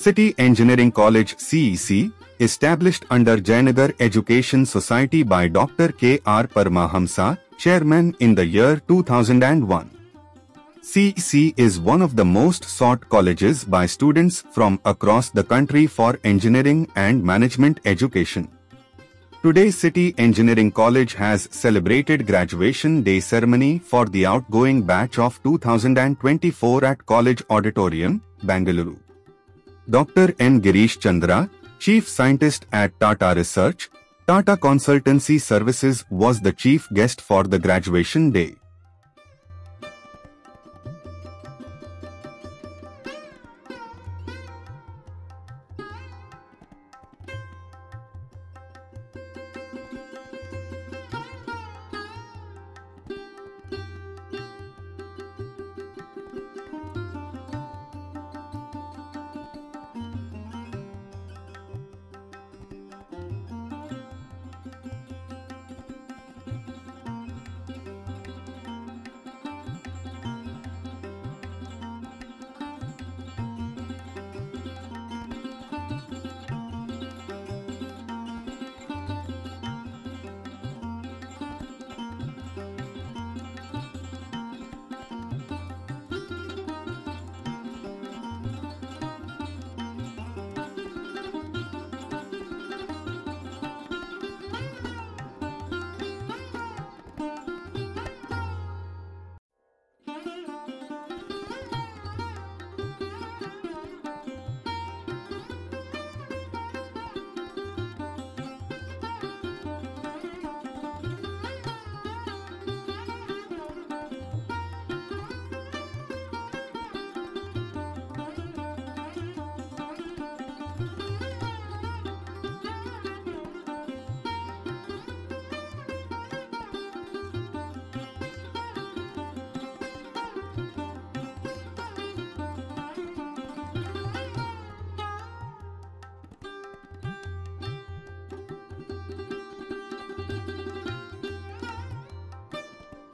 City Engineering College CEC, established under Jayanagar Education Society by Dr. K.R. Paramahamsa, Chairman in the year 2001. CEC is one of the most sought colleges by students from across the country for engineering and management education. Today City Engineering College has celebrated graduation day ceremony for the outgoing batch of 2024 at College Auditorium, Bangalore. Dr. N. Girish Chandra, Chief Scientist at Tata Research, Tata Consultancy Services was the chief guest for the graduation day.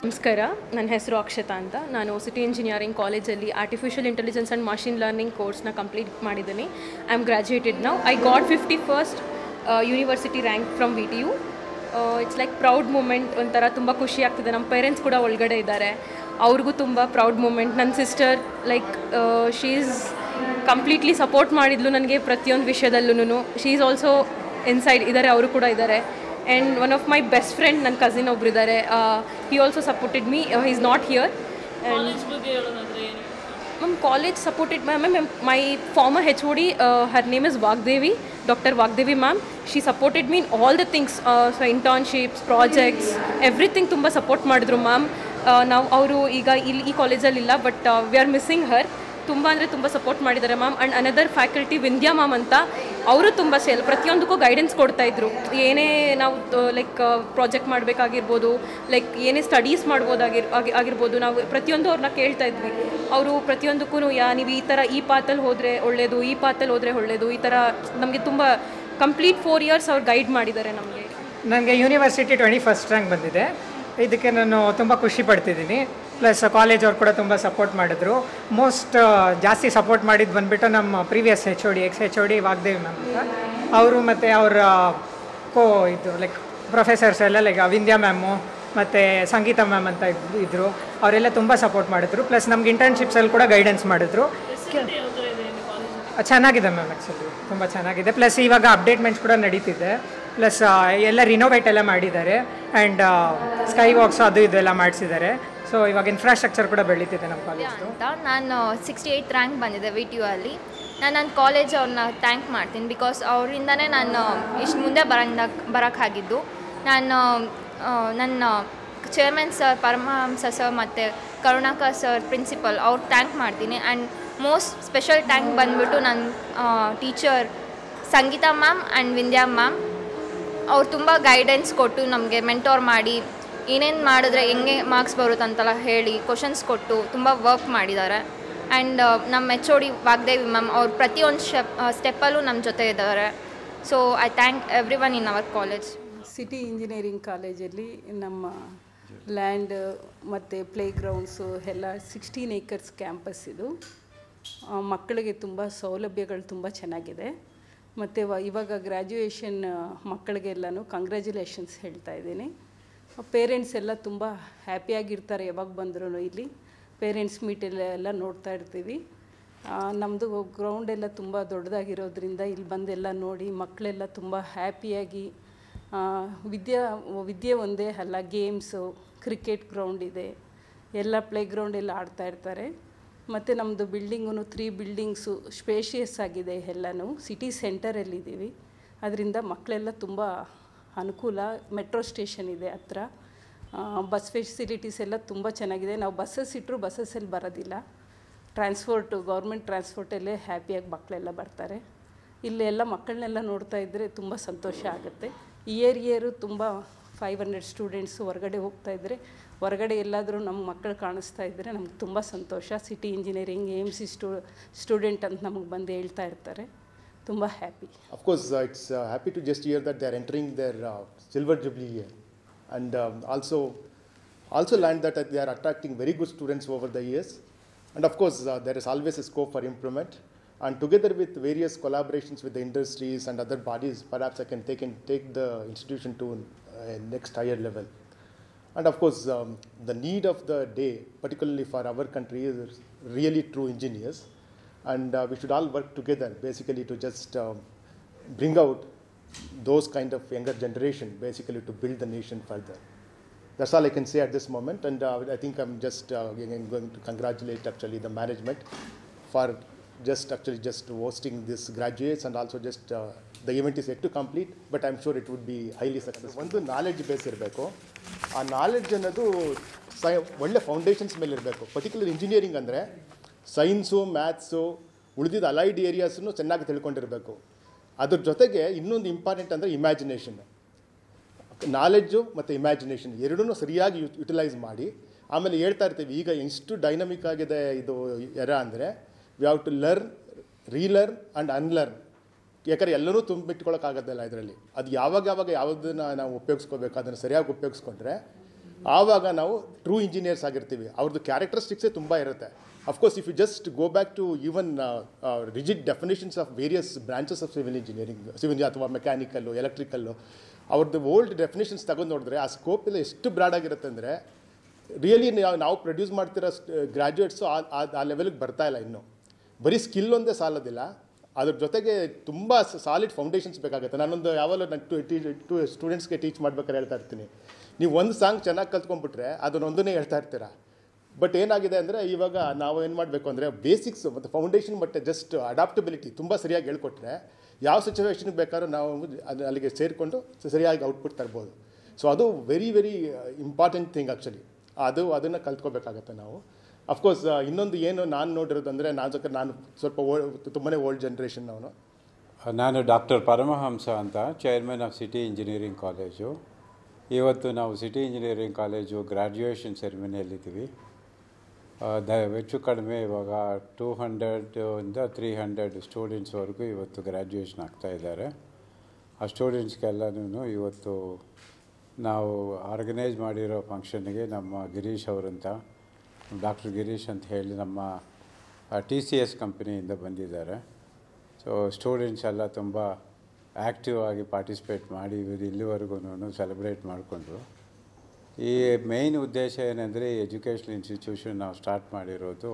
ನಮಸ್ಕಾರ, ನನ್ನ ಹೆಸರು ಅಕ್ಷತಾ ಅಂತ. ನಾನು city engineering ಕಾಲೇಜಲ್ಲಿ artificial intelligence and machine learning ಕೋರ್ಸ್ನ complete ಮಾಡಿದ್ದೀನಿ. I am graduated now. I got 51st university rank from VTU. It's like proud moment. ಒಂಥರ ತುಂಬ ಖುಷಿ ಆಗ್ತಿದೆ. ನಮ್ಮ ಪೇರೆಂಟ್ಸ್ ಕೂಡ ಒಳಗಡೆ ಇದ್ದಾರೆ, ಅವ್ರಿಗೂ ತುಂಬ ಪ್ರೌಡ್ ಮೂಮೆಂಟ್. ನನ್ನ sister like she is completely support ಮಾಡಿದ್ಲು ನನಗೆ ಪ್ರತಿಯೊಂದು ವಿಷಯದಲ್ಲೂ. ಶೀ ಈಸ್ ಆಲ್ಸೋ ಇನ್ಸೈಡ್ ಇದ್ದಾರೆ, ಅವರು ಕೂಡ ಇದ್ದಾರೆ. And one of my best friend, ನನ್ನ ಕಸಿನ್ ಒಬ್ರು ಇದ್ದಾರೆ, he also supported me. He is not here. Ma'am, college supported my former HOD, her name is Vagdevi, Dr. Vagdevi ma'am. She supported me in all the things, so internships, projects, everything ತುಂಬ support ಮಾಡಿದ್ರು ma'am. ನಾವು ಅವರು ಈಗ ಇಲ್ಲಿ ಈ ಕಾಲೇಜಲ್ಲಿ ಇಲ್ಲ, but we are missing ಹರ್. ತುಂಬ ಅಂದರೆ ತುಂಬ ಸಪೋರ್ಟ್ ಮಾಡಿದ್ದಾರೆ ma'am. And another faculty Vindhya ma'am ಅಂತ, ಅವರು ತುಂಬ ಪ್ರತಿಯೊಂದಕ್ಕೂ ಗೈಡೆನ್ಸ್ ಕೊಡ್ತಾಯಿದ್ರು. ಏನೇ ನಾವು ಲೈಕ್ ಪ್ರಾಜೆಕ್ಟ್ ಮಾಡಬೇಕಾಗಿರ್ಬೋದು, ಲೈಕ್ ಏನೇ ಸ್ಟಡೀಸ್ ಆಗಿರ್ಬೋದು, ನಾವು ಪ್ರತಿಯೊಂದು ಅವ್ರನ್ನ ಕೇಳ್ತಾ ಇದ್ವಿ. ಅವರು ಪ್ರತಿಯೊಂದಕ್ಕೂ ನೀವು ಈ ಥರ ಈ ಪಾತಲ್ಲಿ ಹೋದರೆ ಒಳ್ಳೆಯದು, ಈ ಪಾತಲ್ಲಿ ಹೋದರೆ ಒಳ್ಳೆಯದು, ಈ ಥರ ನಮಗೆ ತುಂಬ ಕಂಪ್ಲೀಟ್ 4 years ಅವ್ರು ಗೈಡ್ ಮಾಡಿದ್ದಾರೆ ನಮಗೆ. ನನಗೆ ಯೂನಿವರ್ಸಿಟಿ 21st ರ್ಯಾಂಕ್ ಬಂದಿದೆ. ಇದಕ್ಕೆ ನಾನು ತುಂಬ ಖುಷಿ ಪಡ್ತಿದ್ದೀನಿ. ಪ್ಲಸ್ ಕಾಲೇಜ್ ಅವ್ರು ಕೂಡ ತುಂಬ ಸಪೋರ್ಟ್ ಮಾಡಿದ್ರು. ಜಾಸ್ತಿ ಸಪೋರ್ಟ್ ಮಾಡಿದ್ದು ಬಂದುಬಿಟ್ಟು ನಮ್ಮ previous HOD, ex-HOD Vagdevi ma'am ಅಂತ. ಅವರು ಮತ್ತು ಅವರ ಲೈಕ್ ಪ್ರೊಫೆಸರ್ಸ್ ಎಲ್ಲ ಲೈಕ್ ವಿಂದ್ಯಾ ಮ್ಯಾಮು ಮತ್ತು ಸಂಗೀತ ಮ್ಯಾಮ್ ಅಂತ ಇದ್ದರು. ಅವರೆಲ್ಲ ತುಂಬ ಸಪೋರ್ಟ್ ಮಾಡಿದ್ರು. ಪ್ಲಸ್ ನಮ್ಗೆ ಇಂಟರ್ನ್ಶಿಪ್ಸಲ್ಲಿ ಕೂಡ ಗೈಡೆನ್ಸ್ ಮಾಡಿದ್ರು. ಚೆನ್ನಾಗಿದೆ ಮ್ಯಾಮ್, ಆ್ಯಕ್ಚುಲಿ ತುಂಬ ಚೆನ್ನಾಗಿದೆ. ಪ್ಲಸ್ ಇವಾಗ ಅಪ್ಡೇಟ್ಮೆಂಟ್ಸ್ ಕೂಡ ನಡೀತಿದೆ. ಪ್ಲಸ್ ಎಲ್ಲ ರಿನೋವೇಟ್ ಎಲ್ಲ ಮಾಡಿದ್ದಾರೆ. ಆ್ಯಂಡ್ ಸ್ಕೈ ವಾಕ್ಸ್ ಅದು ಇದೆಲ್ಲ ಮಾಡಿಸಿದ್ದಾರೆ. ಸೊ ಇವಾಗ ಇನ್ಫ್ರಾಸ್ಟ್ರಕ್ಚರ್ ಕೂಡ ಬೆಳೀತಿದೆ ನಮ್ಮ ಕಾಲೇಜು ಅಂತ. ನಾನು 68th ರ್ಯಾಂಕ್ ಬಂದಿದೆ VTU ಅಲ್ಲಿ. ನಾನು ನನ್ನ ಕಾಲೇಜ್ ಅವ್ರನ್ನ ಥ್ಯಾಂಕ್ ಮಾಡ್ತೀನಿ. ಬಿಕಾಸ್ ಅವರಿಂದನೇ ನಾನು ಇಷ್ಟು ಮುಂದೆ ಬರೋಕ್ಕಾಗಿದ್ದು. ನಾನು ನನ್ನ ಚೇರ್ಮನ್ ಸರ್, ಪರಮಹಂಸ ಸರ್ ಮತ್ತು ಕರುಣಾಕರ್ ಸರ್ ಪ್ರಿನ್ಸಿಪಲ್ ಅವ್ರಿಗೆ ಥ್ಯಾಂಕ್ ಮಾಡ್ತೀನಿ. ಆ್ಯಂಡ್ ಮೋಸ್ಟ್ ಸ್ಪೆಷಲ್ ಥ್ಯಾಂಕ್ ಬಂದುಬಿಟ್ಟು ನನ್ನ teacher Sangeetha ma'am and Vindhya ma'am. ಅವ್ರು ತುಂಬ ಗೈಡೆನ್ಸ್ ಕೊಟ್ಟು ನಮಗೆ ಮೆಂಟೋರ್ ಮಾಡಿ ಏನೇನು ಮಾಡಿದ್ರೆ ಹೆಂಗೆ ಮಾರ್ಕ್ಸ್ ಬರುತ್ತಂತೆಲ್ಲ ಹೇಳಿ ಕ್ವಶನ್ಸ್ ಕೊಟ್ಟು ತುಂಬ ವರ್ಕ್ ಮಾಡಿದ್ದಾರೆ. ಆ್ಯಂಡ್ ನಮ್ಮ HOD ವಾಗ್ದೇವಿ ಮ್ಯಾಮ್ ಅವ್ರು ಪ್ರತಿಯೊಂದು ಸ್ಟೆಪ್ಪಲ್ಲೂ ನಮ್ಮ ಜೊತೆ ಇದ್ದಾರೆ. So I thank every one in our college. City engineering ಕಾಲೇಜಲ್ಲಿ ನಮ್ಮ ಲ್ಯಾಂಡ್ ಮತ್ತು ಪ್ಲೇ ಗ್ರೌಂಡ್ಸು ಎಲ್ಲ 16 acres ಕ್ಯಾಂಪಸ್ ಇದು. ಮಕ್ಕಳಿಗೆ ತುಂಬ ಸೌಲಭ್ಯಗಳು ತುಂಬ ಚೆನ್ನಾಗಿದೆ. ಮತ್ತು ಇವಾಗ ಗ್ರ್ಯಾಜುಯೇಷನ್ ಮಕ್ಕಳಿಗೆಲ್ಲನೂ ಕಂಗ್ರ್ಯಾಚುಲೇಷನ್ಸ್ ಹೇಳ್ತಾ ಇದ್ದೀನಿ. ಪೇರೆಂಟ್ಸ್ ಎಲ್ಲ ತುಂಬ ಹ್ಯಾಪಿಯಾಗಿರ್ತಾರೆ. ಯಾವಾಗ ಬಂದ್ರೂ ಇಲ್ಲಿ ಪೇರೆಂಟ್ಸ್ ಮೀಟೆಲ್ಲ ನೋಡ್ತಾ ಇರ್ತೀವಿ. ನಮ್ಮದು ಗ್ರೌಂಡೆಲ್ಲ ತುಂಬ ದೊಡ್ಡದಾಗಿರೋದ್ರಿಂದ ಇಲ್ಲಿ ಬಂದೆಲ್ಲ ನೋಡಿ ಮಕ್ಕಳೆಲ್ಲ ತುಂಬ ಹ್ಯಾಪಿಯಾಗಿ ವಿದ್ಯೆ ಒಂದೇ ಅಲ್ಲ, ಗೇಮ್ಸು, ಕ್ರಿಕೆಟ್ ಗ್ರೌಂಡ್ ಇದೆ, ಎಲ್ಲ ಪ್ಲೇ ಗ್ರೌಂಡೆಲ್ಲ ಆಡ್ತಾ ಇರ್ತಾರೆ. ಮತ್ತು ನಮ್ಮದು ಬಿಲ್ಡಿಂಗೂ 3 ಬಿಲ್ಡಿಂಗ್ಸು ಸ್ಪೇಷಿಯಸ್ ಆಗಿದೆ. ಎಲ್ಲನೂ ಸಿಟಿ ಸೆಂಟರಲ್ಲಿದ್ದೀವಿ. ಅದರಿಂದ ಮಕ್ಕಳೆಲ್ಲ ತುಂಬ ಅನುಕೂಲ. ಮೆಟ್ರೋ ಸ್ಟೇಷನ್ ಇದೆ ಹತ್ರ. ಬಸ್ ಫೆಸಿಲಿಟೀಸ್ ಎಲ್ಲ ತುಂಬ ಚೆನ್ನಾಗಿದೆ. ನಾವು ಬಸ್ಸಸ್ ಇಟ್ಟರು ಬಸ್ಸಸ್ಸಲ್ಲಿ ಬರೋದಿಲ್ಲ. ಗೌರ್ಮೆಂಟ್ ಟ್ರಾನ್ಸ್ಪೋರ್ಟಲ್ಲೇ ಹ್ಯಾಪಿಯಾಗಿ ಮಕ್ಕಳೆಲ್ಲ ಬರ್ತಾರೆ. ಇಲ್ಲೆಲ್ಲ ಮಕ್ಕಳನ್ನೆಲ್ಲ ನೋಡ್ತಾ ಇದ್ದರೆ ತುಂಬ ಸಂತೋಷ ಆಗುತ್ತೆ. ಇಯರ್ ತುಂಬ 500 ಸ್ಟೂಡೆಂಟ್ಸು ಹೊರಗಡೆ ಹೋಗ್ತಾ ಇದ್ದರೆ, ಹೊರಗಡೆ ಎಲ್ಲಾದರೂ ನಮ್ಮ ಮಕ್ಕಳು ಕಾಣಿಸ್ತಾ ಇದ್ದರೆ ನಮ್ಗೆ ತುಂಬ ಸಂತೋಷ. ಸಿಟಿ ಇಂಜಿನಿಯರಿಂಗ್ AMC ಸ್ಟೂಡೆಂಟ್ ಅಂತ ನಮಗೆ ಬಂದು ಹೇಳ್ತಾ ಇರ್ತಾರೆ. ತುಂಬ happy. Of course, it's happy to just hear that they are entering their silver jubilee year, and also learned that they are attracting very good students over the years. And of course, there is always a scope for improvement. And together with various collaborations with the industries and other bodies, perhaps I can take the institution to a next higher level. And of course, the need of the day, particularly for our country, is really true engineers. And we should all work together basically to just bring out those kind of younger generation basically to build the nation further. That's all I can say at this moment. And I think I'm just again going to congratulate actually the management for just hosting this graduates, and also just the event is yet to complete, but I'm sure it would be highly successful. ಒಂದು knowledge base ಇರಬೇಕು. ಆ knowledge ಅನ್ನೋದು ಒಳ್ಳೆ foundations ಮೇಲೆ ಇರಬೇಕು. Particular engineering ಅಂದರೆ science, maths, ಉಳಿದಿದ್ದ allied ಏರಿಯಾಸನ್ನು ಚೆನ್ನಾಗಿ ತಿಳ್ಕೊಂಡಿರಬೇಕು. ಅದ್ರ ಜೊತೆಗೆ ಇನ್ನೊಂದು ಇಂಪಾರ್ಟೆಂಟ್ ಅಂದರೆ ಇಮ್ಯಾಜಿನೇಷನ್. ನಾಲೆಡ್ಜು ಮತ್ತು ಇಮ್ಯಾಜಿನೇಷನ್ ಎರಡೂ ಸರಿಯಾಗಿ ಯುಟಿಲೈಸ್ ಮಾಡಿ, ಆಮೇಲೆ ಹೇಳ್ತಾ ಇರ್ತೀವಿ ಈಗ ಎಷ್ಟು ಡೈನಮಿಕ್ ಆಗಿದೆ ಇದು ಎರ ಅಂದರೆ we have to learn, relearn and unlearn. ಯಾಕಂದರೆ ಎಲ್ಲರೂ ತುಂಬಿಟ್ಕೊಳ್ಳೋಕ್ಕಾಗೋದಿಲ್ಲ ಇದರಲ್ಲಿ. ಅದು ಯಾವಾಗ ಯಾವುದನ್ನು ನಾವು ಉಪಯೋಗಿಸ್ಕೋಬೇಕು ಅದನ್ನು ಸರಿಯಾಗಿ ಉಪಯೋಗಿಸ್ಕೊಂಡ್ರೆ ಆವಾಗ ನಾವು ಟ್ರೂ ಇಂಜಿನಿಯರ್ಸ್ ಆಗಿರ್ತೀವಿ. ಅವ್ರದ್ದು ಕ್ಯಾರೆಕ್ಟರಿಸ್ಟಿಕ್ಸೇ ತುಂಬ ಇರುತ್ತೆ. Of course if you just go back to even rigid definitions of various branches of civil engineering ಅಥವಾ ಮೆಕ್ಯಾನಿಕಲ್ಲು, ಎಲೆಕ್ಟ್ರಿಕಲ್ಲು, ಅವ್ರದ್ದು ಓಲ್ಡ್ ಡೆಫಿನೇಷನ್ಸ್ ತಗೊಂಡು ನೋಡಿದ್ರೆ ಆ ಸ್ಕೋಪ್ ಎಲ್ಲ ಎಷ್ಟು ಬ್ರಾಡ್ ಆಗಿರುತ್ತೆ ಅಂದರೆ ರಿಯಲಿ ನಾವು ಪ್ರೊಡ್ಯೂಸ್ ಮಾಡ್ತಿರೋ ಗ್ರ್ಯಾಜುಯೇಟ್ಸು ಆ ಲೆವೆಲ್ಗೆ ಬರ್ತಾಯಿಲ್ಲ. ಇನ್ನೂ ಬರೀ ಸ್ಕಿಲ್ ಒಂದೇ ಸಾಲೋದಿಲ್ಲ, ಅದ್ರ ಜೊತೆಗೆ ತುಂಬ ಸಾಲಿಡ್ ಫೌಂಡೇಶನ್ಸ್ ಬೇಕಾಗುತ್ತೆ. ನಾನೊಂದು ಯಾವಾಗಲೂ ಟು ಸ್ಟೂಡೆಂಟ್ಸ್ಗೆ ಟೀಚ್ ಮಾಡ್ಬೇಕಾದ್ರೆ ಹೇಳ್ತಾ ಇರ್ತೀನಿ, ನೀವು ಒಂದು ಸಾಂಗ್ ಚೆನ್ನಾಗಿ ಕಲ್ತ್ಕೊಂಡ್ಬಿಟ್ರೆ ಅದನ್ನೊಂದನ್ನೇ ಹೇಳ್ತಾ ಇರ್ತೀರಾ. ಬಟ್ ಏನಾಗಿದೆ ಅಂದರೆ ಇವಾಗ ನಾವು ಏನು ಮಾಡಬೇಕು ಅಂದರೆ ಬೇಸಿಕ್ಸ್ ಮತ್ತು ಫೌಂಡೇಶನ್ ಮತ್ತು ಜಸ್ಟ್ ಅಡಾಪ್ಟಬಿಲಿಟಿ ತುಂಬ ಸರಿಯಾಗಿ ಹೇಳ್ಕೊಟ್ರೆ ಯಾವ ಸಿಚುವೇಷನ್ಗೆ ಬೇಕಾದ್ರೂ ನಾವು ಅಲ್ಲಿಗೆ ಸೇರಿಕೊಂಡು ಸರಿಯಾಗಿ ಔಟ್ಪುಟ್ ತರ್ಬೋದು. ಸೊ ಅದು ವೆರಿ ಇಂಪಾರ್ಟೆಂಟ್ ಥಿಂಗ್ ಆ್ಯಕ್ಚುಲಿ. ಅದನ್ನು ಕಲ್ತ್ಕೋಬೇಕಾಗತ್ತೆ ನಾವು. ಅಫ್ಕೋರ್ಸ್ ಇನ್ನೊಂದು ಏನು ನಾನು ನೋಡಿರೋದಂದರೆ ನಾನು ಸ್ವಲ್ಪ ತುಂಬಾ ಓಲ್ಡ್ ಜನ್ರೇಷನ್ ಅವನು. ನಾನು ಡಾಕ್ಟರ್ ಪರಮಹಂಸ ಅಂತ, chairman of city engineering college. ಇವತ್ತು ನಾವು ಸಿಟಿ ಇಂಜಿನಿಯರಿಂಗ್ ಕಾಲೇಜು ಗ್ರ್ಯಾಜುಯೇಷನ್ ಸೆರೆಮನಿಯಲ್ಲಿದ್ದೀವಿ. ಹೆಚ್ಚು ಕಡಿಮೆ ಇವಾಗ 200 300 ಸ್ಟೂಡೆಂಟ್ಸ್ವರೆಗೂ ಇವತ್ತು ಗ್ರ್ಯಾಜುಯೇಷನ್ ಆಗ್ತಾಯಿದ್ದಾರೆ. ಆ ಸ್ಟೂಡೆಂಟ್ಸ್ಗೆಲ್ಲನೂ ಇವತ್ತು ನಾವು ಆರ್ಗನೈಸ್ ಮಾಡಿರೋ ಫಂಕ್ಷನ್ಗೆ ನಮ್ಮ ಗಿರೀಶ್ ಅವರಂತ, ಡಾಕ್ಟರ್ ಗಿರೀಶ್ ಅಂತ ಹೇಳಿ ನಮ್ಮ TCS ಕಂಪನಿಯಿಂದ ಬಂದಿದ್ದಾರೆ. ಸೊ ಸ್ಟೂಡೆಂಟ್ಸ್ ಎಲ್ಲ ತುಂಬ ಆ್ಯಕ್ಟಿವ್ ಆಗಿ ಪಾರ್ಟಿಸಿಪೇಟ್ ಮಾಡಿ ಇಲ್ಲಿವರೆಗೂ ಸೆಲೆಬ್ರೇಟ್ ಮಾಡಿಕೊಂಡ್ರು. ಈ ಮೇಯ್ನ್ ಉದ್ದೇಶ ಏನಂದರೆ ಎಜುಕೇಷನಲ್ ಇನ್ಸ್ಟಿಟ್ಯೂಷನ್ ನಾವು ಸ್ಟಾರ್ಟ್ ಮಾಡಿರೋದು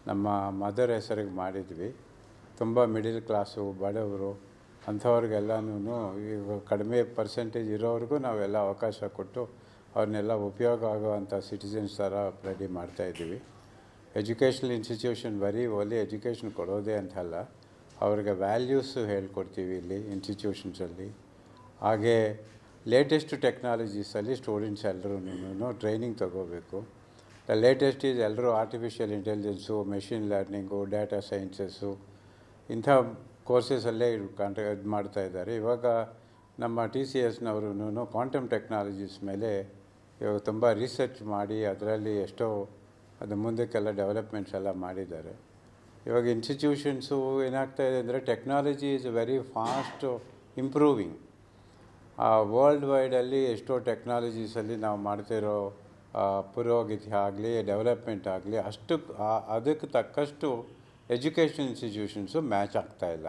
ನಮ್ಮ ಮದರ್ ಹೆಸರಿಗೆ ಮಾಡಿದ್ವಿ. ತುಂಬ ಮಿಡಿಲ್ ಕ್ಲಾಸು, ಬಡವರು ಅಂಥವ್ರಿಗೆಲ್ಲನೂ ಈಗ ಕಡಿಮೆ ಪರ್ಸೆಂಟೇಜ್ ಇರೋವ್ರಿಗೂ ನಾವೆಲ್ಲ ಅವಕಾಶ ಕೊಟ್ಟು ಅವ್ರನ್ನೆಲ್ಲ ಉಪಯೋಗ ಆಗೋವಂಥ ಸಿಟಿಸನ್ಸ್ ಥರ ರೆಡಿ ಮಾಡ್ತಾಯಿದ್ದೀವಿ. ಎಜುಕೇಷನಲ್ ಇನ್ಸ್ಟಿಟ್ಯೂಷನ್ ಬರೀ ಓನ್ಲಿ ಎಜುಕೇಷನ್ ಕೊಡೋದೇ ಅಂತಲ್ಲ, ಅವ್ರಿಗೆ ವ್ಯಾಲ್ಯೂಸು ಹೇಳ್ಕೊಡ್ತೀವಿ ಇಲ್ಲಿ ಇನ್ಸ್ಟಿಟ್ಯೂಷನ್ಸಲ್ಲಿ. ಹಾಗೇ ಲೇಟೆಸ್ಟ್ ಟೆಕ್ನಾಲಜೀಸಲ್ಲಿ ಸ್ಟೂಡೆಂಟ್ಸ್ ಎಲ್ಲರೂ ಟ್ರೈನಿಂಗ್ ತಗೋಬೇಕು. ದ ಲೇಟೆಸ್ಟ್ ಈಸ್ ಎಲ್ಲರೂ artificial intelligence, machine learning, data sciences ಇಂಥ ಕೋರ್ಸಸಲ್ಲೇ ಇದು ಮಾಡ್ತಾಯಿದ್ದಾರೆ. ಇವಾಗ ನಮ್ಮ TCSನವರು ಕ್ವಾಂಟಮ್ ಟೆಕ್ನಾಲಜೀಸ್ ಮೇಲೆ ಇವಾಗ ತುಂಬ ರಿಸರ್ಚ್ ಮಾಡಿ ಅದರಲ್ಲಿ ಎಷ್ಟೋ ಅದು ಮುಂದಕ್ಕೆಲ್ಲ ಡೆವಲಪ್ಮೆಂಟ್ಸ್ ಎಲ್ಲ ಮಾಡಿದ್ದಾರೆ. ಇವಾಗ ಇನ್ಸ್ಟಿಟ್ಯೂಷನ್ಸು ಏನಾಗ್ತಾಯಿದೆ ಅಂದರೆ technology is very fast improving. World ವೈಡಲ್ಲಿ ಎಷ್ಟೋ ಟೆಕ್ನಾಲಜೀಸಲ್ಲಿ ನಾವು ಮಾಡ್ತಿರೋ ಪುರೋಗತಿ ಆಗಲಿ ಡೆವಲಪ್ಮೆಂಟ್ ಆಗಲಿ ಅದಕ್ಕೆ ತಕ್ಕಷ್ಟು ಎಜುಕೇಷನ್ ಇನ್ಸ್ಟಿಟ್ಯೂಷನ್ಸು ಮ್ಯಾಚ್ ಆಗ್ತಾಯಿಲ್ಲ.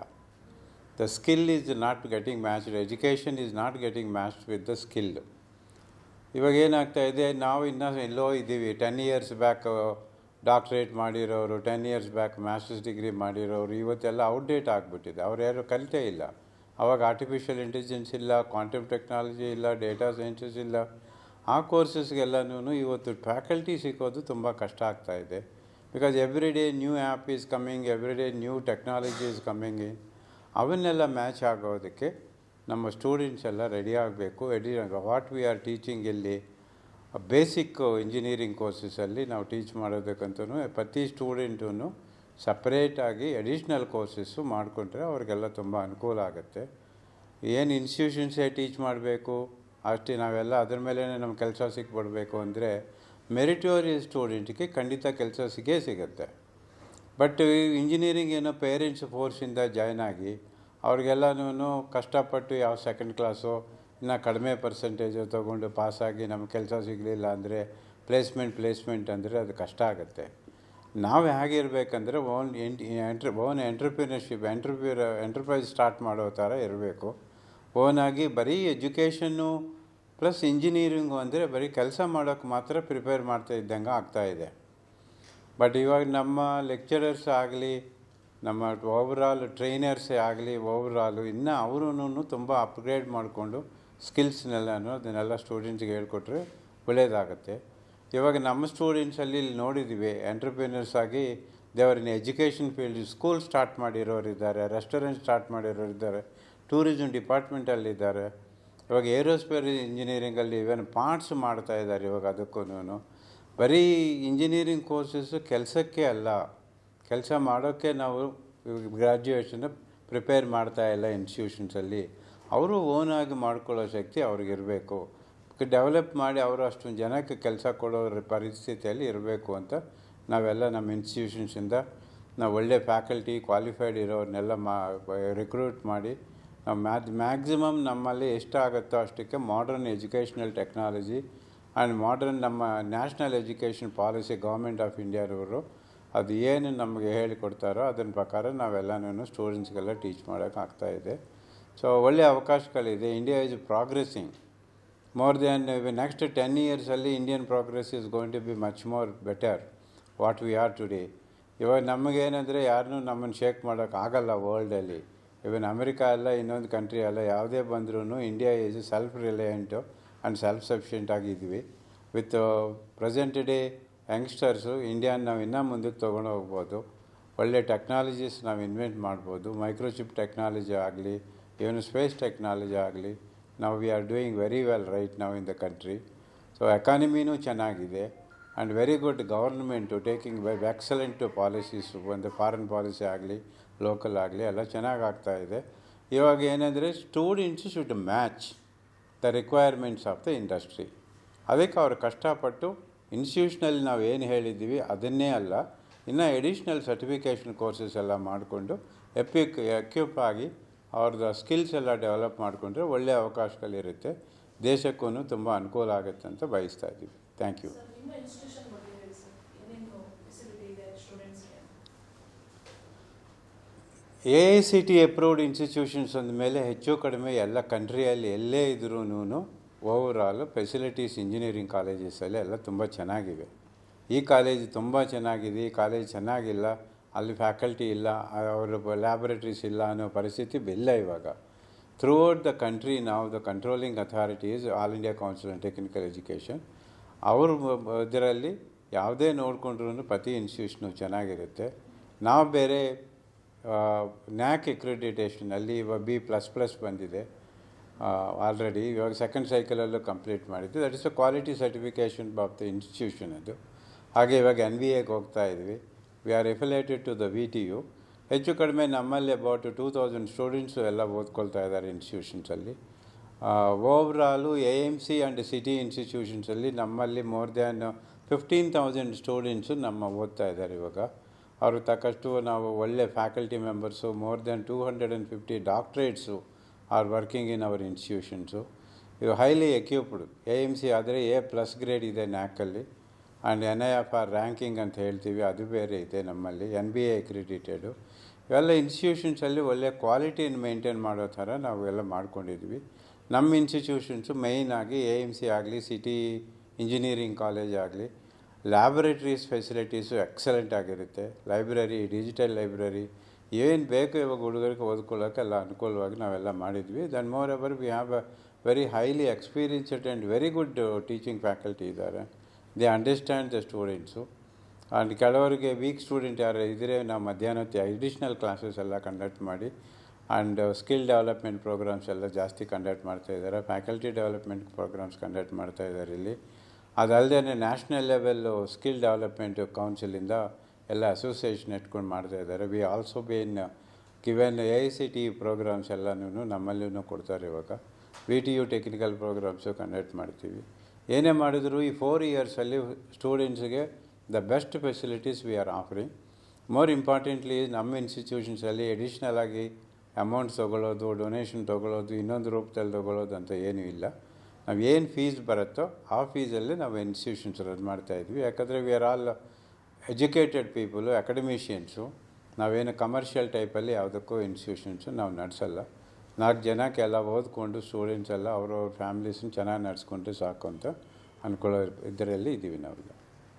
The skill is not getting matched, education is not getting matched with the skill. ಇವಾಗ ಏನಾಗ್ತಾಯಿದೆ, ನಾವು ಇನ್ನೂ ಎಲ್ಲೋ ಇದ್ದೀವಿ. 10 years ಬ್ಯಾಕ್ ಡಾಕ್ಟ್ರೇಟ್ ಮಾಡಿರೋರು, 10 years ಬ್ಯಾಕ್ ಮಾಸ್ಟರ್ಸ್ ಡಿಗ್ರಿ ಮಾಡಿರೋರು ಇವತ್ತೆಲ್ಲ ಔಟ್ಡೇಟ್ ಆಗಿಬಿಟ್ಟಿದೆ. ಅವ್ರು ಯಾರು ಕಲಿತೇ ಇಲ್ಲ. ಆವಾಗ ಆರ್ಟಿಫಿಷಿಯಲ್ ಇಂಟೆಲಿಜೆನ್ಸ್ ಇಲ್ಲ, ಕ್ವಾಂಟಮ್ ಟೆಕ್ನಾಲಜಿ ಇಲ್ಲ, ಡೇಟಾ ಸೈನ್ಸಸ್ ಇಲ್ಲ. ಆ ಕೋರ್ಸಸ್ಗೆಲ್ಲನೂ ಇವತ್ತು ಫ್ಯಾಕಲ್ಟಿ ಸಿಗೋದು ತುಂಬ ಕಷ್ಟ ಆಗ್ತಾಯಿದೆ. Because every day new app is coming, every day new technology is coming ಇನ್. ಅವನ್ನೆಲ್ಲ ಮ್ಯಾಚ್ ಆಗೋದಕ್ಕೆ ನಮ್ಮ ಸ್ಟೂಡೆಂಟ್ಸ್ ಎಲ್ಲ ರೆಡಿ ಆಗಬೇಕು. ವಾಟ್ ವಿ ಆರ್ ಟೀಚಿಂಗ್ ಇಲ್ಲಿ ಬೇಸಿಕ್ ಇಂಜಿನಿಯರಿಂಗ್ ಕೋರ್ಸಸಲ್ಲಿ ನಾವು ಟೀಚ್ ಮಾಡೋದಕ್ಕಂತೂ ಪ್ರತಿ ಸ್ಟೂಡೆಂಟೂ ಸಪ್ರೇಟಾಗಿ ಅಡಿಷ್ನಲ್ ಕೋರ್ಸಸ್ಸು ಮಾಡಿಕೊಂಡ್ರೆ ಅವ್ರಿಗೆಲ್ಲ ತುಂಬ ಅನುಕೂಲ ಆಗುತ್ತೆ. ಏನು ಇನ್ಸ್ಟಿಟ್ಯೂಷನ್ಸೇ ಟೀಚ್ ಮಾಡಬೇಕು ಅಷ್ಟೇ, ನಾವೆಲ್ಲ ಅದ್ರ ಮೇಲೇ ನಮ್ಮ ಕೆಲಸ ಸಿಕ್ಬಿಡಬೇಕು ಅಂದರೆ ಮೆರಿಟೋರಿಯಸ್ ಸ್ಟೂಡೆಂಟ್ಗೆ ಖಂಡಿತ ಕೆಲಸ ಸಿಗುತ್ತೆ. ಬಟ್ ಇಂಜಿನಿಯರಿಂಗ್ ಏನೋ ಪೇರೆಂಟ್ಸ್ ಫೋರ್ಸಿಂದ ಜಾಯ್ನ್ ಆಗಿ ಅವ್ರಿಗೆಲ್ಲನೂ ಕಷ್ಟಪಟ್ಟು ಯಾವ ಸೆಕೆಂಡ್ ಕ್ಲಾಸು ಇನ್ನು ಕಡಿಮೆ ಪರ್ಸೆಂಟೇಜು ತೊಗೊಂಡು ಪಾಸಾಗಿ ನಮಗೆ ಕೆಲಸ ಸಿಗಲಿಲ್ಲ ಅಂದರೆ ಪ್ಲೇಸ್ಮೆಂಟ್ ಅಂದರೆ ಅದು ಕಷ್ಟ ಆಗುತ್ತೆ. ನಾವು ಹೇಗಿರಬೇಕಂದ್ರೆ ಓನ್ ಎಂಟರ್ಪ್ರೈಸ್ ಸ್ಟಾರ್ಟ್ ಮಾಡೋ ಥರ ಇರಬೇಕು. ಓನಾಗಿ ಬರೀ ಎಜುಕೇಷನ್ನು ಪ್ಲಸ್ ಇಂಜಿನಿಯರಿಂಗು ಅಂದರೆ ಬರೀ ಕೆಲಸ ಮಾಡೋಕ್ಕೆ ಮಾತ್ರ ಪ್ರಿಪೇರ್ ಮಾಡ್ತಾ ಇದ್ದಂಗೆ ಆಗ್ತಾಯಿದೆ. ಬಟ್ ಇವಾಗ ನಮ್ಮ ಲೆಕ್ಚರರ್ಸ್ ಆಗಲಿ, ನಮ್ಮ ಓವರಾಲ್ ಟ್ರೈನರ್ಸೇ ಆಗಲಿ, ಓವರಾಲು ಇನ್ನೂ ಅವರೂ ತುಂಬ ಅಪ್ಗ್ರೇಡ್ ಮಾಡಿಕೊಂಡು ಅದನ್ನೆಲ್ಲ ಸ್ಟೂಡೆಂಟ್ಸ್ಗೆ ಹೇಳ್ಕೊಟ್ರೆ ಒಳ್ಳೆಯದಾಗತ್ತೆ. ಇವಾಗ ನಮ್ಮ ಸ್ಟೂಡೆಂಟ್ಸಲ್ಲಿ ಇಲ್ಲಿ ನೋಡಿದ್ದೀವಿ, ಎಂಟರ್ಪ್ರಿನರ್ಸ್ ಆಗಿ ದೇವರ್ in education field school start ಮಾಡಿರೋರಿದ್ದಾರೆ, ರೆಸ್ಟೋರೆಂಟ್ ಸ್ಟಾರ್ಟ್ ಮಾಡಿರೋರಿದ್ದಾರೆ, ಟೂರಿಸಮ್ ಡಿಪಾರ್ಟ್ಮೆಂಟಲ್ಲಿದ್ದಾರೆ. ಇವಾಗ ಏರೋಸ್ಪೇಸ್ ಇಂಜಿನಿಯರಿಂಗಲ್ಲಿ ಇವನ್ ಪಾರ್ಟ್ಸ್ ಮಾಡ್ತಾಯಿದ್ದಾರೆ. ಇವಾಗ ಅದಕ್ಕೂ ಬರೀ ಇಂಜಿನಿಯರಿಂಗ್ ಕೋರ್ಸಸ್ಸು ಕೆಲಸಕ್ಕೆ ಅಲ್ಲ, ಕೆಲಸ ಮಾಡೋಕ್ಕೆ ನಾವು ಗ್ರ್ಯಾಜುಯೇಷನ್ನ ಪ್ರಿಪೇರ್ ಮಾಡ್ತಾಯಿಲ್ಲ ಇನ್ಸ್ಟಿಟ್ಯೂಷನ್ಸಲ್ಲಿ. ಅವರು ಓನಾಗಿ ಮಾಡ್ಕೊಳ್ಳೋ ಶಕ್ತಿ ಅವ್ರಿಗಿರಬೇಕು. ಡೆವಲಪ್ ಮಾಡಿ ಅವರು ಅಷ್ಟೊಂದು ಜನಕ್ಕೆ ಕೆಲಸ ಕೊಡೋ ಪರಿಸ್ಥಿತಿಯಲ್ಲಿ ಇರಬೇಕು ಅಂತ ನಾವೆಲ್ಲ ನಮ್ಮ ಇನ್ಸ್ಟಿಟ್ಯೂಷನ್ಸಿಂದ ನಾವು ಒಳ್ಳೆ ಫ್ಯಾಕಲ್ಟಿ ಕ್ವಾಲಿಫೈಡ್ ಇರೋರನ್ನೆಲ್ಲ ರಿಕ್ರೂಟ್ ಮಾಡಿ ನಾವು ಮ್ಯಾಕ್ಸಿಮಮ್ ನಮ್ಮಲ್ಲಿ ಎಷ್ಟಾಗುತ್ತೋ ಅಷ್ಟಕ್ಕೆ modern educational technology and modern ನಮ್ಮ national education policy government of ಇಂಡಿಯಾದವರು ಅದು ಏನು ನಮಗೆ ಹೇಳಿಕೊಡ್ತಾರೋ ಅದನ್ನ ಪ್ರಕಾರ ನಾವೆಲ್ಲನೂ ಸ್ಟೂಡೆಂಟ್ಸ್ಗೆಲ್ಲ ಟೀಚ್ ಮಾಡೋಕ್ಕಾಗ್ತಾಯಿದೆ. ಸೊ ಒಳ್ಳೆಯ ಅವಕಾಶಗಳಿದೆ. India is progressing more than next 10 yearsಲ್ಲಿ Indian progress is going to be much more better what we are today. ಇವಾಗ ನಮಗೇನೆಂದರೆ ಯಾರನ್ನೂ ನಮ್ಮನ್ನು ಶೇಕ್ ಮಾಡೋಕ್ಕಾಗಲ್ಲ ವರ್ಲ್ಡಲ್ಲಿ. ಇವನ್ ಅಮೆರಿಕಾ ಅಲ್ಲ, ಇನ್ನೊಂದು ಕಂಟ್ರಿ ಅಲ್ಲ, ಯಾವುದೇ ಬಂದ್ರೂ India is self reliant and self sufficient ಆಗಿದ್ವಿ. ವಿತ್ ಪ್ರೆಸೆಂಟ್ ಡೇ ಯಂಗ್ಸ್ಟರ್ಸು ಇಂಡಿಯಾನ ನಾವು ಇನ್ನೂ ಮುಂದಕ್ಕೆ ತೊಗೊಂಡು ಹೋಗ್ಬೋದು. ಒಳ್ಳೆ ಟೆಕ್ನಾಲಜೀಸ್ ನಾವು ಇನ್ವೆಂಟ್ ಮಾಡ್ಬೋದು. ಮೈಕ್ರೋಚಿಪ್ ಟೆಕ್ನಾಲಜಿ ಆಗಲಿ, ಇವನ್ ಸ್ಪೇಸ್ ಟೆಕ್ನಾಲಜಿ ಆಗಲಿ, ನಾವು we are doing very well right ನಾವು ಇನ್ ದ ಕಂಟ್ರಿ. ಸೊ ಎಕಾನಮಿನೂ ಚೆನ್ನಾಗಿದೆ and very good government taking excellent policies. ಒಂದು ಫಾರಿನ್ ಪಾಲಿಸಿ ಆಗಲಿ, ಲೋಕಲ್ ಆಗಲಿ ಎಲ್ಲ ಚೆನ್ನಾಗಿ ಆಗ್ತಾಯಿದೆ. ಇವಾಗ ಏನಂದರೆ students should match the requirements of the industry. ಅದಕ್ಕೆ ಅವರು ಕಷ್ಟಪಟ್ಟು ಇನ್ಸ್ಟಿಟ್ಯೂಷನಲ್ಲಿ ನಾವು ಏನು ಹೇಳಿದ್ದೀವಿ ಅದನ್ನೇ ಅಲ್ಲ, ಇನ್ನು ಎಡಿಷ್ನಲ್ ಸರ್ಟಿಫಿಕೇಷನ್ ಕೋರ್ಸಸ್ ಎಲ್ಲ ಮಾಡಿಕೊಂಡು ಎಕ್ವಿಪ್ ಆಗಿ ಅವ್ರದ್ದು ಸ್ಕಿಲ್ಸ್ ಎಲ್ಲ ಡೆವಲಪ್ ಮಾಡಿಕೊಂಡ್ರೆ ಒಳ್ಳೆಯ ಅವಕಾಶಗಳಿರುತ್ತೆ. ದೇಶಕ್ಕೂ ತುಂಬ ಅನುಕೂಲ ಆಗುತ್ತೆ ಅಂತ ಬಯಸ್ತಾ ಇದ್ದೀವಿ. Thank you. AICT approved institutions ಅಂದಮೇಲೆ ಹೆಚ್ಚು ಕಡಿಮೆ ಎಲ್ಲ ಕಂಟ್ರಿಯಲ್ಲಿ ಎಲ್ಲೇ ಇದ್ರೂ ಓವರಾಲ್ ಫೆಸಿಲಿಟೀಸ್ ಇಂಜಿನಿಯರಿಂಗ್ ಕಾಲೇಜಸಲ್ಲಿ ಎಲ್ಲ ತುಂಬ ಚೆನ್ನಾಗಿವೆ. ಈ ಕಾಲೇಜ್ ತುಂಬ ಚೆನ್ನಾಗಿದೆ, ಈ ಕಾಲೇಜ್ ಚೆನ್ನಾಗಿಲ್ಲ, ಅಲ್ಲಿ ಫ್ಯಾಕಲ್ಟಿ ಇಲ್ಲ, ಅವರ ಲ್ಯಾಬೊರೇಟ್ರೀಸ್ ಇಲ್ಲ ಅನ್ನೋ ಪರಿಸ್ಥಿತಿ ಇಲ್ಲ. ಇವಾಗ ಥ್ರೂಔಟ್ ದ ಕಂಟ್ರಿ ನಾವು the controlling authorities All India Council on Technical Education ಅವರು ಇದರಲ್ಲಿ ಯಾವುದೇ ನೋಡಿಕೊಂಡ್ರೂ ಪ್ರತಿ ಇನ್ಸ್ಟಿಟ್ಯೂಷನು ಚೆನ್ನಾಗಿರುತ್ತೆ. ನಾವು ಬೇರೆ ನ್ಯಾಕ್ ಅಕ್ರಿಡಿಟೇಷನಲ್ಲಿ ಇವಾಗ B++ ಬಂದಿದೆ ಆಲ್ರೆಡಿ, ಇವಾಗ ಸೆಕೆಂಡ್ ಸೈಕಲಲ್ಲೂ ಕಂಪ್ಲೀಟ್ ಮಾಡಿದ್ದು. That is a quality certification of the institution ಅದು. ಹಾಗೆ ಇವಾಗ NVAಗೆ ಹೋಗ್ತಾ ಇದ್ವಿ. We are affiliated to the VTU. ಹೆಚ್ಚು ಕಡಿಮೆ ನಮ್ಮಲ್ಲಿ ಅಬೌಟ್ 2000 ಸ್ಟೂಡೆಂಟ್ಸು ಎಲ್ಲ ಓದ್ಕೊಳ್ತಾ ಇದ್ದಾರೆ ಇನ್ಸ್ಟಿಟ್ಯೂಷನ್ಸಲ್ಲಿ. ಓವರಾಲು AMC ಆ್ಯಂಡ್ ಸಿಟಿ ಇನ್ಸ್ಟಿಟ್ಯೂಷನ್ಸಲ್ಲಿ ನಮ್ಮಲ್ಲಿ ಮೋರ್ ದ್ಯಾನ್ 15,000 ಸ್ಟೂಡೆಂಟ್ಸು ಓದ್ತಾ ಇದ್ದಾರೆ ಇವಾಗ. ಅವರು ತಕ್ಕಷ್ಟು ನಾವು ಒಳ್ಳೆ faculty members, more than 250 doctorates are working in our institutions. ಇದು ಹೈಲಿ ಎಕ್ವಿಪ್ಡ್. AMC ಆದರೆ A+ ಗ್ರೇಡ್ ಇದೆ ನ್ಯಾಕಲ್ಲಿ, ಆ್ಯಂಡ್ NIFR ರ್ಯಾಂಕಿಂಗ್ ಅಂತ ಹೇಳ್ತೀವಿ, ಅದು ಬೇರೆ ಇದೆ ನಮ್ಮಲ್ಲಿ, NBA ಅಕ್ರಿಡಿಟೆಡು. ಇವೆಲ್ಲ ಇನ್ಸ್ಟಿಟ್ಯೂಷನ್ಸಲ್ಲಿ ಒಳ್ಳೆಯ ಕ್ವಾಲಿಟಿಯನ್ನು ಮೇಂಟೈನ್ ಮಾಡೋ ಥರ ನಾವು ಎಲ್ಲ ಮಾಡ್ಕೊಂಡಿದ್ವಿ. ನಮ್ಮ ಇನ್ಸ್ಟಿಟ್ಯೂಷನ್ಸು ಮೇಯ್ನಾಗಿ AMC ಆಗಲಿ, ಸಿಟಿ ಇಂಜಿನಿಯರಿಂಗ್ ಕಾಲೇಜ್ ಆಗಲಿ, ಲ್ಯಾಬೊರೇಟ್ರೀಸ್ ಫೆಸಿಲಿಟೀಸು ಎಕ್ಸಲೆಂಟ್ ಆಗಿರುತ್ತೆ. ಲೈಬ್ರರಿ, ಡಿಜಿಟಲ್ ಲೈಬ್ರರಿ, ಏನು ಬೇಕು ಇವಾಗ ಹುಡುಗರಿಗೆ ಓದ್ಕೊಳ್ಳೋಕೆ ಎಲ್ಲ ಅನುಕೂಲವಾಗಿ ನಾವೆಲ್ಲ ಮಾಡಿದ್ವಿ. Then more ever we have a very highly experienced and very good teaching faculty ಇದ್ದಾರೆ. They understand the students. And ಕೆಲವರಿಗೆ ವೀಕ್ ಸ್ಟೂಡೆಂಟ್ ಯಾರು ಇದ್ದರೆ ನಾವು ಮಧ್ಯಾಹ್ನ ಅಡಿಷ್ನಲ್ ಕ್ಲಾಸಸ್ ಎಲ್ಲ ಕಂಡಕ್ಟ್ ಮಾಡಿ ಆ್ಯಂಡ್ ಸ್ಕಿಲ್ ಡೆವಲಪ್ಮೆಂಟ್ ಪ್ರೋಗ್ರಾಮ್ಸ್ ಎಲ್ಲ ಜಾಸ್ತಿ ಕಂಡಕ್ಟ್ ಮಾಡ್ತಾಯಿದ್ದಾರೆ. ಫ್ಯಾಕಲ್ಟಿ ಡೆವಲಪ್ಮೆಂಟ್ ಪ್ರೋಗ್ರಾಮ್ಸ್ ಕಂಡಕ್ಟ್ ಮಾಡ್ತಾಯಿದ್ದಾರೆ ಇಲ್ಲಿ. ಅದಲ್ಲದೆ ನ್ಯಾಷನಲ್ ಲೆವೆಲ್ಲು ಸ್ಕಿಲ್ ಡೆವಲಪ್ಮೆಂಟ್ ಕೌನ್ಸಿಲಿಂದ ಎಲ್ಲ ಅಸೋಸಿಯೇಷನ್ ಇಟ್ಕೊಂಡು ಮಾಡ್ತಾಯಿದ್ದಾರೆ. We also been given AICT programmes ಎಲ್ಲನೂ ನಮ್ಮಲ್ಲೂ ಕೊಡ್ತಾರೆ. ಇವಾಗ VTU ಟೆಕ್ನಿಕಲ್ ಪ್ರೋಗ್ರಾಮ್ಸು ಕಂಡಕ್ಟ್ ಮಾಡ್ತೀವಿ. ಏನೇ ಮಾಡಿದ್ರು ಈ 4 ಇಯರ್ಸಲ್ಲಿ ಸ್ಟೂಡೆಂಟ್ಸ್ಗೆ the best facilities we are offering. More importantly ನಮ್ಮ ಇನ್ಸ್ಟಿಟ್ಯೂಷನ್ಸಲ್ಲಿ ಎಡಿಷ್ನಲ್ ಆಗಿ ಅಮೌಂಟ್ಸ್ ತೊಗೊಳ್ಳೋದು, ಡೊನೇಷನ್ ತೊಗೊಳ್ಳೋದು, ಇನ್ನೊಂದು ರೂಪದಲ್ಲಿ ತೊಗೊಳ್ಳೋದು ಅಂತ ಏನೂ ಇಲ್ಲ. ನಾವು ಏನು ಫೀಸ್ ಬರುತ್ತೋ ಆ ಫೀಸಲ್ಲಿ ನಾವು ಇನ್ಸ್ಟಿಟ್ಯೂಷನ್ಸ್ ರನ್ ಮಾಡ್ತಾಯಿದ್ವಿ. ಯಾಕಂದರೆ we are all educated people, academicians. ನಾವೇನು ಕಮರ್ಷಿಯಲ್ ಟೈಪಲ್ಲಿ ಯಾವುದಕ್ಕೂ ಇನ್ಸ್ಟಿಟ್ಯೂಷನ್ಸು ನಾವು ನಡೆಸಲ್ಲ. 4 ಜನಕ್ಕೆಲ್ಲ ಓದ್ಕೊಂಡು ಸ್ಟೂಡೆಂಟ್ಸ್ ಎಲ್ಲ ಅವ್ರವ್ರ ಫ್ಯಾಮ್ಲೀಸನ್ನ ಚೆನ್ನಾಗಿ ನಡೆಸ್ಕೊಂಡ್ರೆ ಸಾಕು ಅಂತ ಅಂದ್ಕೊಳ್ಳೋ ಇದರಲ್ಲಿ ಇದ್ದೀವಿ ನಾವೆಲ್ಲ.